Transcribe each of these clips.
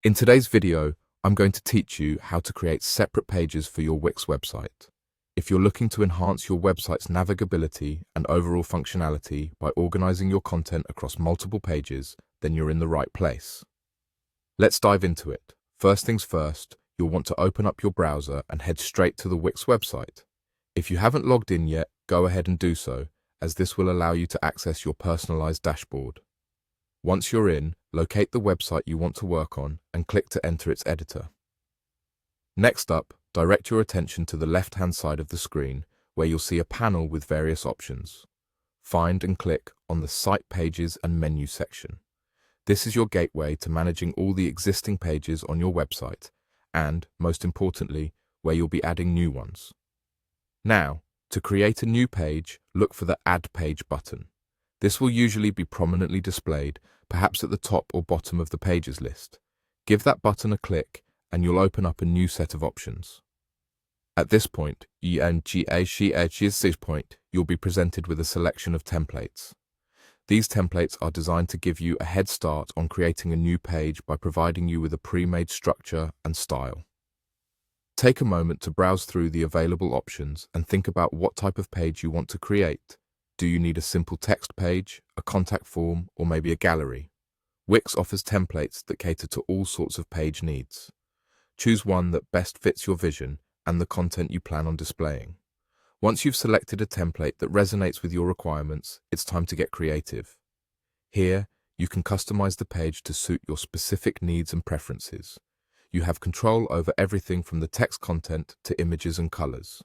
In today's video, I'm going to teach you how to create separate pages for your Wix website. If you're looking to enhance your website's navigability and overall functionality by organizing your content across multiple pages, then you're in the right place. Let's dive into it. First things first, you'll want to open up your browser and head straight to the Wix website. If you haven't logged in yet, go ahead and do so, as this will allow you to access your personalized dashboard. Once you're in, locate the website you want to work on and click to enter its editor. Next up, direct your attention to the left-hand side of the screen, where you'll see a panel with various options. Find and click on the Site Pages and Menu section. This is your gateway to managing all the existing pages on your website and, most importantly, where you'll be adding new ones. Now, to create a new page, look for the Add Page button. This will usually be prominently displayed, perhaps at the top or bottom of the pages list. Give that button a click and you'll open up a new set of options. At this point, you'll be presented with a selection of templates. These templates are designed to give you a head start on creating a new page by providing you with a pre-made structure and style. Take a moment to browse through the available options and think about what type of page you want to create. Do you need a simple text page, a contact form, or maybe a gallery? Wix offers templates that cater to all sorts of page needs. Choose one that best fits your vision and the content you plan on displaying. Once you've selected a template that resonates with your requirements, it's time to get creative. Here, you can customize the page to suit your specific needs and preferences. You have control over everything from the text content to images and colors.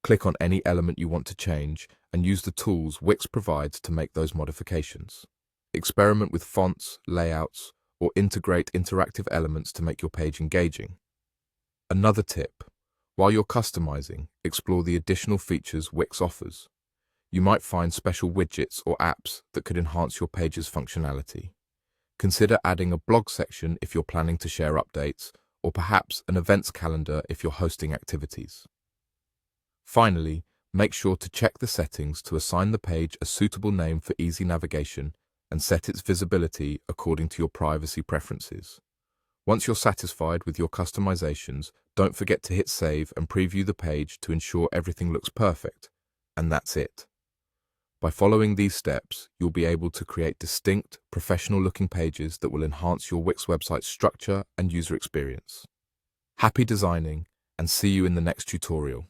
Click on any element you want to change and use the tools Wix provides to make those modifications. Experiment with fonts, layouts, or integrate interactive elements to make your page engaging. Another tip: while you're customizing, explore the additional features Wix offers. You might find special widgets or apps that could enhance your page's functionality. Consider adding a blog section if you're planning to share updates, or perhaps an events calendar if you're hosting activities. Finally, make sure to check the settings to assign the page a suitable name for easy navigation and set its visibility according to your privacy preferences. Once you're satisfied with your customizations, don't forget to hit save and preview the page to ensure everything looks perfect. And that's it. By following these steps, you'll be able to create distinct, professional-looking pages that will enhance your Wix website's structure and user experience. Happy designing, and see you in the next tutorial.